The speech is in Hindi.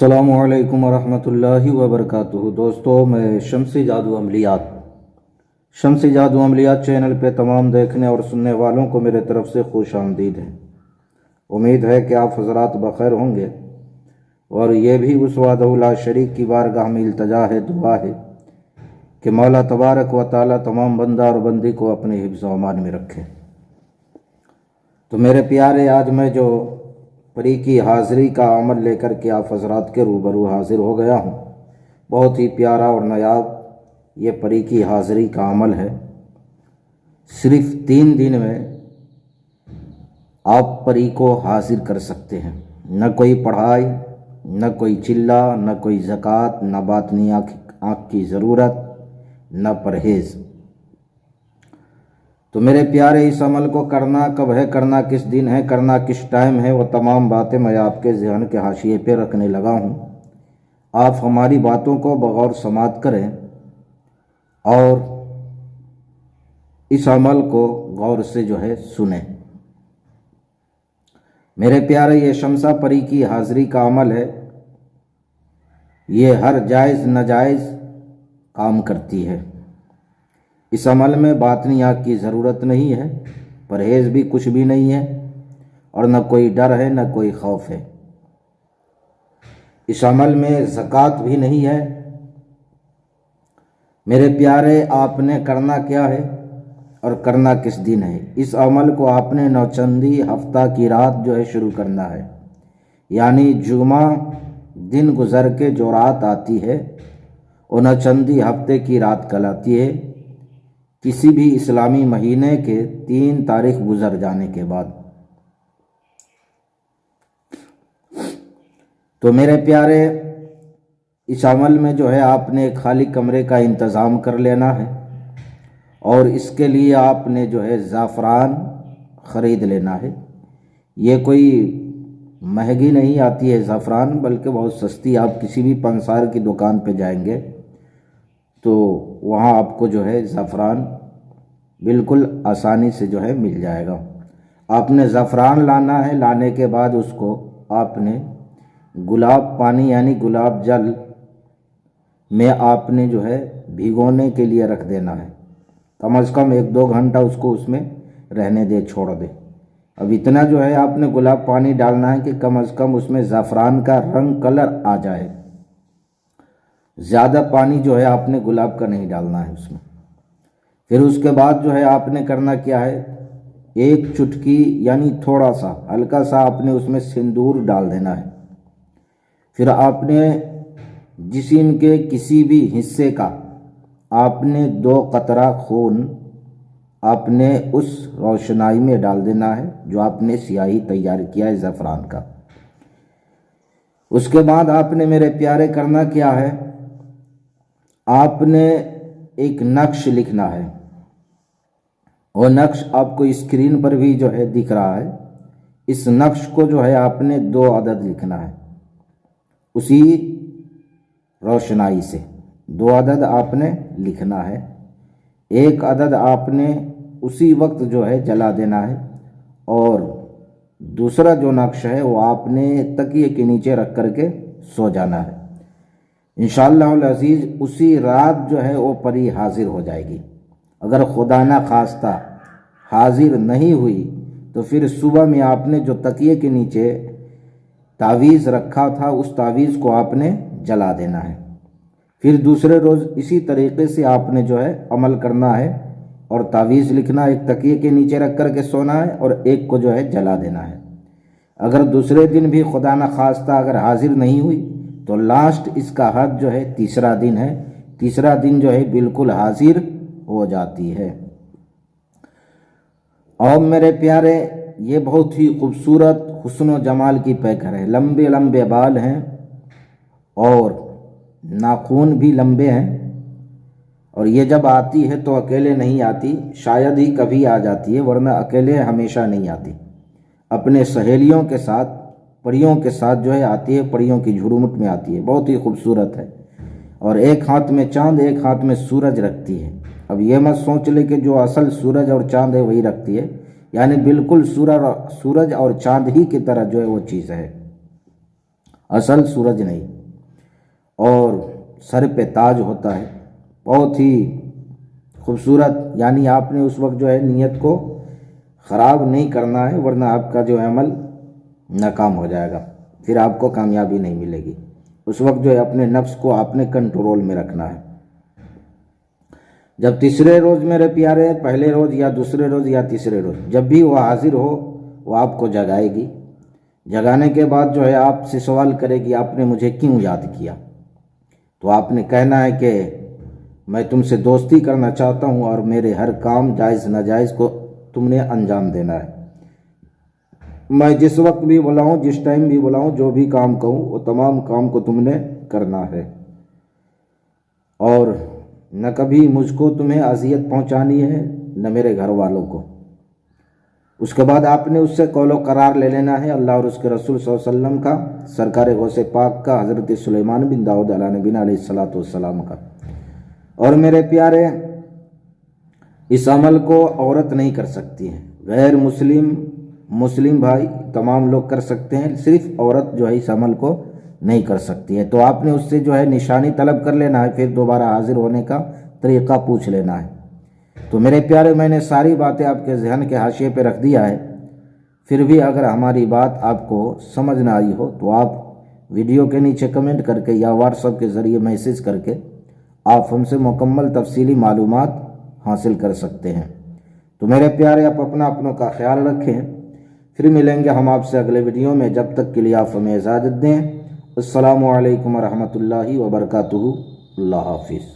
अस्सलामुअलैकुम वरहमतुल्लाहि वबरकातुहू। दोस्तों, मैं शम्सी जादू अमलियात चैनल पे तमाम देखने और सुनने वालों को मेरे तरफ से खुश आमदीद है। उम्मीद है कि आप हजरात बखैर होंगे और ये भी उस वादहुल्ला शरीक की बारगाह में इल्तजा है, दुआ है कि मौला तबारक व तआला तमाम बंदा और बंदी को अपने हिफ्ज़ व अमान में रखे। तो मेरे प्यारे, आज मैं जो परी की हाज़िरी का अमल लेकर के आप हजरात के रूबरू हाजिर हो गया हूँ। बहुत ही प्यारा और नायाब ये परी की हाज़िरी का अमल है। सिर्फ 3 दिन में आप परी को हाजिर कर सकते हैं। न कोई पढ़ाई, न कोई चिल्ला, न कोई ज़कात, न बातनी आँख की ज़रूरत, न परहेज़। तो मेरे प्यारे, इस अमल को करना कब है, करना किस दिन है, करना किस टाइम है, वो तमाम बातें मैं आपके ज़हन के हाशिए पे रखने लगा हूँ। आप हमारी बातों को बगौर समात करें और इस अमल को गौर से सुने। मेरे प्यारे, ये शमसा परी की हाज़िरी का अमल है। ये हर जायज़ नाजायज़ काम करती है। इस अमल में बातनी आँख की ज़रूरत नहीं है, परहेज़ भी कुछ भी नहीं है और न कोई डर है, न कोई खौफ है। इस अमल में ज़कात भी नहीं है। मेरे प्यारे, आपने करना क्या है और करना किस दिन है। इस अमल को आपने नौचंदी हफ्ता की रात शुरू करना है। यानी जुमा दिन गुज़र के जो रात आती है वो नौचंदी हफ्ते की रात कहलाती है, किसी भी इस्लामी महीने के 3 तारीख गुजर जाने के बाद। तो मेरे प्यारे, इस अमल में आपने खाली कमरे का इंतज़ाम कर लेना है और इसके लिए आपने ज़ाफ़रान ख़रीद लेना है। ये कोई महंगी नहीं आती है ज़ाफ़रान, बल्कि बहुत सस्ती। आप किसी भी पंसार की दुकान पे जाएंगे तो वहाँ आपको ज़ाफ़रान बिल्कुल आसानी से मिल जाएगा। आपने ज़ाफ़रान लाना है। लाने के बाद उसको आपने गुलाब पानी यानी गुलाब जल में आपने भिगोने के लिए रख देना है। कम से कम 1-2 घंटा उसको उसमें रहने दे, छोड़ दे। अब इतना आपने गुलाब पानी डालना है कि कम से कम उसमें ज़ाफ़रान का रंग कलर आ जाए। ज़्यादा पानी आपने गुलाब का नहीं डालना है उसमें। फिर उसके बाद आपने करना क्या है, 1 चुटकी यानी थोड़ा सा हल्का सा आपने उसमें सिंदूर डाल देना है। फिर आपने जिस्म के किसी भी हिस्से का आपने 2 कतरा खून आपने उस रोशनाई में डाल देना है जो आपने स्याही तैयार किया है ज़ाफ़रान का। उसके बाद आपने मेरे प्यारे करना क्या है, आपने एक नक्श लिखना है। वो नक्श आपको स्क्रीन पर भी दिख रहा है। इस नक्श को आपने 2 अदद लिखना है उसी रोशनाई से। 2 अदद आपने लिखना है। 1 अदद आपने उसी वक्त जला देना है और दूसरा जो नक्श है वो आपने तकिए के नीचे रख करके सो जाना है। इंशाअल्लाह अज़ीज़ उसी रात वो परी हाजिर हो जाएगी। अगर खुदा ना खास्ता हाजिर नहीं हुई तो फिर सुबह में आपने जो तकिए के नीचे तावीज़ रखा था उस तावीज़ को आपने जला देना है। फिर दूसरे रोज़ इसी तरीक़े से आपने अमल करना है और तावीज़ लिखना, एक तकिए के नीचे रख कर के सोना है और एक को जला देना है। अगर दूसरे दिन भी खुदा ना खास्ता अगर हाजिर नहीं हुई तो लास्ट इसका हद तीसरा दिन है। तीसरा दिन बिल्कुल हाजिर हो जाती है। और मेरे प्यारे, ये बहुत ही खूबसूरत हुस्न जमाल की पैकर है। लंबे लंबे बाल हैं और नाखून भी लंबे हैं। और ये जब आती है तो अकेले नहीं आती, शायद ही कभी आ जाती है, वरना अकेले हमेशा नहीं आती। अपने सहेलियों के साथ, परियों के साथ आती है। परियों की झुरमुट में आती है। बहुत ही खूबसूरत है और एक हाथ में चांद, एक हाथ में सूरज रखती है। अब ये मत सोच ले कि जो असल सूरज और चांद है वही रखती है, यानी बिल्कुल सूरज और चांद ही की तरह वो चीज़ है, असल सूरज नहीं। और सर पे ताज होता है, बहुत ही खूबसूरत। यानी आपने उस वक्त जो है नीयत को ख़राब नहीं करना है, वरना आपका जो है अमल नाकाम हो जाएगा, फिर आपको कामयाबी नहीं मिलेगी। उस वक्त जो है अपने नफ्स को आपने कंट्रोल में रखना है। जब तीसरे रोज़ मेरे प्यारे, पहले रोज़ या दूसरे रोज़ या तीसरे रोज़, जब भी वह हाजिर हो वो आपको जगाएगी। जगाने के बाद जो है आपसे सवाल करेगी आपने मुझे क्यों याद किया। तो आपने कहना है कि मैं तुमसे दोस्ती करना चाहता हूँ और मेरे हर काम जायज़ नाजायज़ को तुमने अंजाम देना है। मैं जिस वक्त भी बुलाऊँ, जिस टाइम भी बुलाऊँ, जो भी काम कहूँ वो तमाम काम को तुमने करना है और न कभी मुझको तुम्हें अजियत पहुँचानी है न मेरे घर वालों को। उसके बाद आपने उससे कौलो करार ले लेना है अल्लाह और उसके रसूल सल्लल्लाहु अलैहि वसल्लम का, सरकार गौसे पाक का, हज़रत सुलेमान बिन दाऊद अला नबीना अलैहिस्सलातु वस्सलाम का। और मेरे प्यारे, इस अमल को औरत नहीं कर सकती है, गैर मुस्लिम भाई तमाम लोग कर सकते हैं, सिर्फ औरत जो है इस अमल को नहीं कर सकती है। तो आपने उससे जो है निशानी तलब कर लेना है, फिर दोबारा हाजिर होने का तरीक़ा पूछ लेना है। तो मेरे प्यारे, मैंने सारी बातें आपके जहन के हाशिए पे रख दिया है, फिर भी अगर हमारी बात आपको समझ ना आई हो तो आप वीडियो के नीचे कमेंट करके या व्हाट्सएप के ज़रिए मैसेज करके आप हमसे मुकम्मल तफसीली मालूमात हासिल कर सकते हैं। तो मेरे प्यारे, आप अपनों का ख्याल रखें, फिर मिलेंगे हम आपसे अगले वीडियो में। जब तक के लिए आप हमें इजाज़त दें। अस्सलामु अलैकुम व रहमतुल्लाहि व बरकातुहू। अल्लाह हाफिज़।